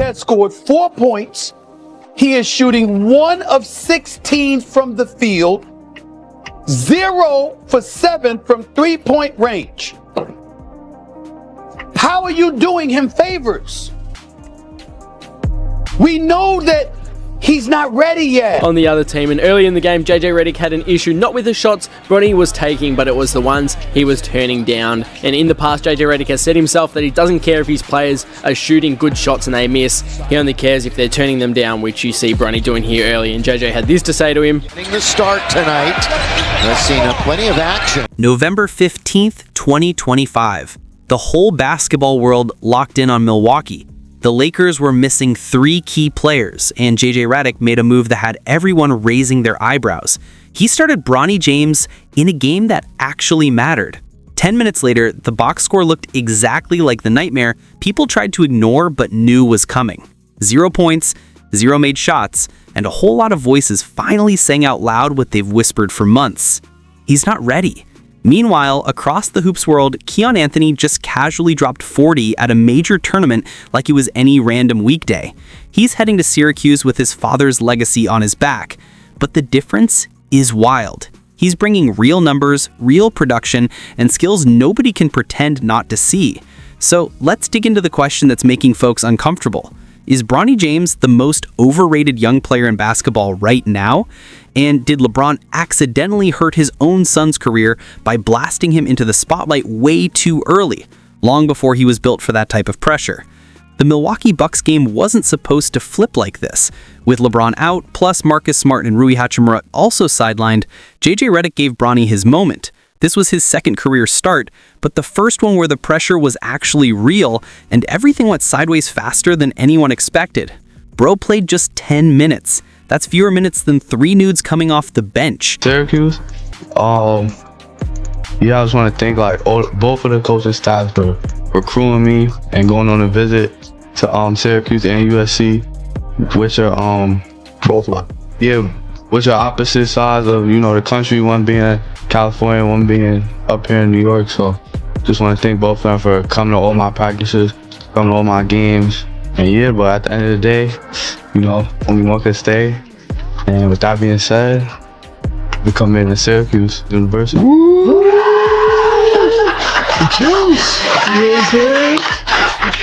has scored 4 points. He is shooting 1 of 16 from the field, 0 for 7 from three-point range. How are you doing him favors? We know that he's not ready yet. On the other team, and early in the game, JJ Redick had an issue not with the shots Bronny was taking, but it was the ones he was turning down. And in the past, JJ Redick has said himself that he doesn't care if his players are shooting good shots and they miss. He only cares if they're turning them down, which you see Bronny doing here early. And JJ had this to say to him. The start tonight. We've seen plenty of action. November 15th, 2025. The whole basketball world locked in on Milwaukee. The Lakers were missing 3 key players, and JJ Redick made a move that had everyone raising their eyebrows. He started Bronny James in a game that actually mattered. 10 minutes later, the box score looked exactly like the nightmare people tried to ignore but knew was coming. 0 points, 0 made shots, and a whole lot of voices finally sang out loud what they've whispered for months. He's not ready. Meanwhile, across the hoops world, Kiyan Anthony just casually dropped 40 at a major tournament like it was any random weekday. He's heading to Syracuse with his father's legacy on his back. But the difference is wild. He's bringing real numbers, real production, and skills nobody can pretend not to see. So let's dig into the question that's making folks uncomfortable. Is Bronny James the most overrated young player in basketball right now? And did LeBron accidentally hurt his own son's career by blasting him into the spotlight way too early, long before he was built for that type of pressure? The Milwaukee Bucks game wasn't supposed to flip like this. With LeBron out, plus Marcus Smart and Rui Hachimura also sidelined, JJ Redick gave Bronny his moment. This was his second career start, but the first one where the pressure was actually real and everything went sideways faster than anyone expected. Bro played just 10 minutes. That's fewer minutes than 3 nudes coming off the bench. Syracuse, yeah, I just want to thank both of the coaching staffs for recruiting me and going on a visit to Syracuse and USC, which are which are opposite sides of the country. One being California, one being up here in New York. So just want to thank both of them for coming to all my practices, coming to all my games. And yeah, but at the end of the day, only one can stay. And with that being said, we come in to Syracuse University. Woo!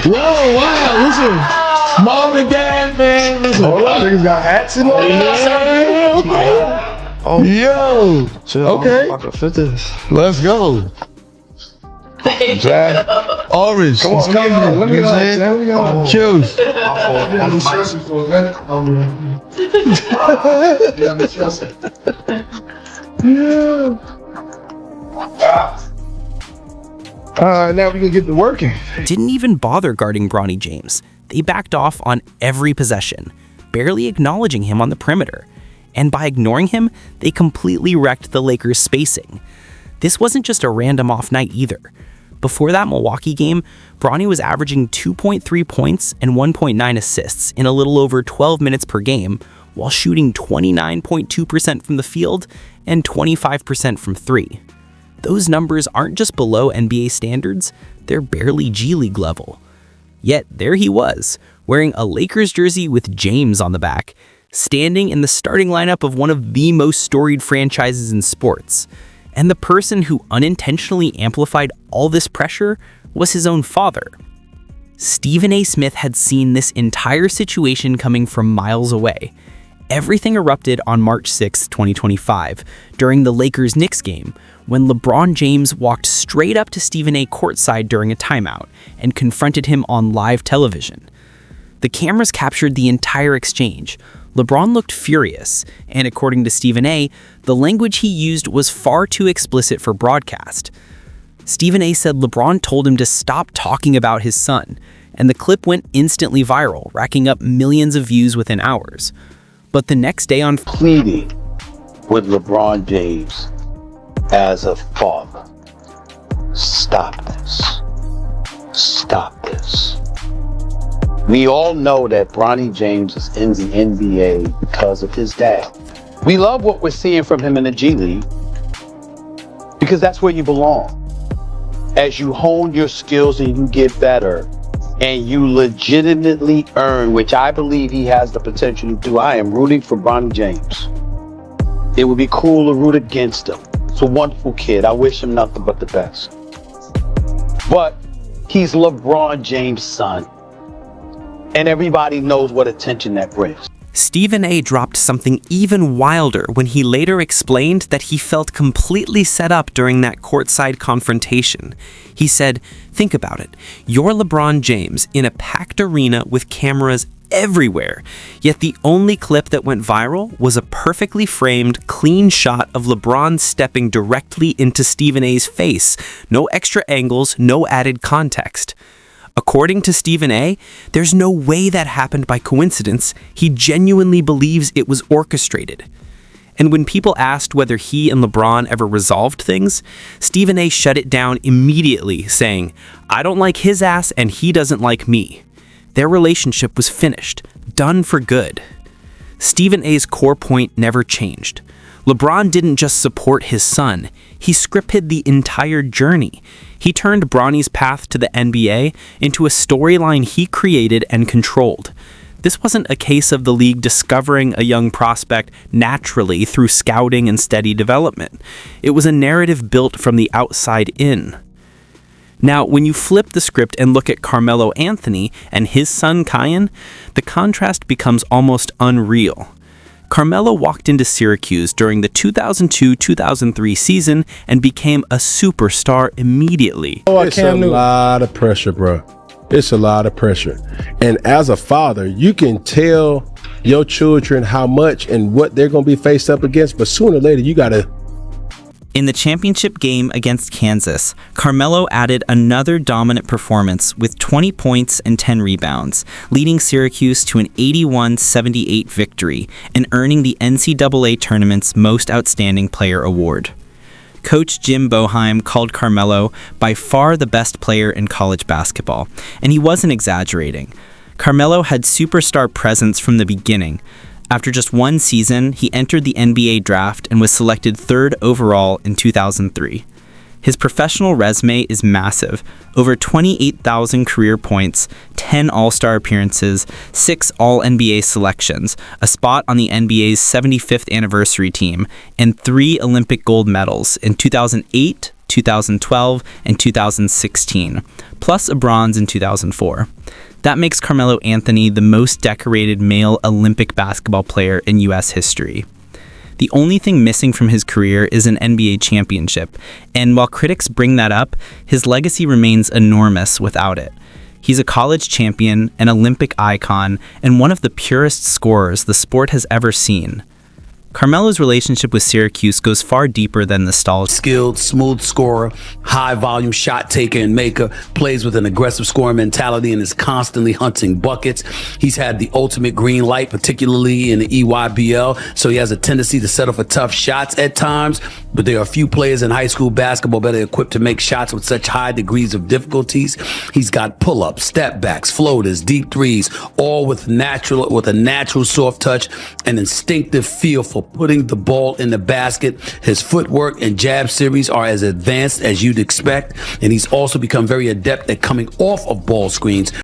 Whoa, wow, listen. Mom and dad, man, listen. Hold on, niggas got hats in there. Yeah, okay. Oh, yo. Okay. I can fit this. Let's go. Jack, orange. Come on, coming. Let me go. Choose. Yeah. Alright, now we can get to working. Didn't even bother guarding Bronny James. They backed off on every possession, barely acknowledging him on the perimeter. And by ignoring him, they completely wrecked the Lakers' spacing. This wasn't just a random off night either. Before that Milwaukee game, Bronny was averaging 2.3 points and 1.9 assists in a little over 12 minutes per game, while shooting 29.2% from the field and 25% from 3. Those numbers aren't just below NBA standards, they're barely G League level. Yet there he was, wearing a Lakers jersey with James on the back, standing in the starting lineup of one of the most storied franchises in sports. And the person who unintentionally amplified all this pressure was his own father. Stephen A. Smith had seen this entire situation coming from miles away. Everything erupted on March 6, 2025, during the Lakers-Knicks game, when LeBron James walked straight up to Stephen A. courtside during a timeout and confronted him on live television. The cameras captured the entire exchange. LeBron looked furious, and according to Stephen A., the language he used was far too explicit for broadcast. Stephen A. said LeBron told him to stop talking about his son, and the clip went instantly viral, racking up millions of views within hours. But the next day on Pleading with LeBron James as a father, stop this. Stop this. We all know that Bronny James is in the NBA because of his dad. We love what we're seeing from him in the G League because that's where you belong. As you hone your skills and you get better, and you legitimately earn, which I believe he has the potential to do, I am rooting for Bronny James. It would be cool to root against him. It's a wonderful kid. I wish him nothing but the best. But he's LeBron James' son. And everybody knows what attention that brings. Stephen A. dropped something even wilder when he later explained that he felt completely set up during that courtside confrontation. He said, "Think about it. You're LeBron James in a packed arena with cameras everywhere, yet the only clip that went viral was a perfectly framed, clean shot of LeBron stepping directly into Stephen A.'s face. No extra angles, no added context." According to Stephen A., there's no way that happened by coincidence. He genuinely believes it was orchestrated. And when people asked whether he and LeBron ever resolved things, Stephen A. shut it down immediately, saying, "I don't like his ass and he doesn't like me." Their relationship was finished, done for good. Stephen A.'s core point never changed. LeBron didn't just support his son, he scripted the entire journey. He turned Bronny's path to the NBA into a storyline he created and controlled. This wasn't a case of the league discovering a young prospect naturally through scouting and steady development. It was a narrative built from the outside in. Now, when you flip the script and look at Carmelo Anthony and his son Kiyan, the contrast becomes almost unreal. Carmelo walked into Syracuse during the 2002-2003 season and became a superstar immediately. It's a lot of pressure, bro. It's a lot of pressure. And as a father, you can tell your children how much and what they're going to be faced up against, but sooner or later, you got to. In the championship game against Kansas, Carmelo added another dominant performance with 20 points and 10 rebounds, leading Syracuse to an 81-78 victory and earning the NCAA tournament's Most Outstanding Player award. Coach Jim Boeheim called Carmelo by far the best player in college basketball, and he wasn't exaggerating. Carmelo had superstar presence from the beginning. After just one season, he entered the NBA draft and was selected 3rd overall in 2003. His professional resume is massive. Over 28,000 career points, 10 All-Star appearances, 6 All-NBA selections, a spot on the NBA's 75th anniversary team, and 3 Olympic gold medals in 2008, 2012, and 2016, plus a bronze in 2004. That makes Carmelo Anthony the most decorated male Olympic basketball player in U.S. history. The only thing missing from his career is an NBA championship, and while critics bring that up, his legacy remains enormous without it. He's a college champion, an Olympic icon, and one of the purest scorers the sport has ever seen. Carmelo's relationship with Syracuse goes far deeper than nostalgia. Skilled, smooth scorer, high volume shot taker and maker, plays with an aggressive scoring mentality and is constantly hunting buckets. He's had the ultimate green light, particularly in the EYBL, so he has a tendency to settle for tough shots at times, but there are few players in high school basketball better equipped to make shots with such high degrees of difficulties. He's got pull-ups, step backs, floaters, deep threes, all with a natural soft touch and instinctive feel for putting the ball in the basket. His footwork and jab series are as advanced as you'd expect, and he's also become very adept at coming off of ball screens,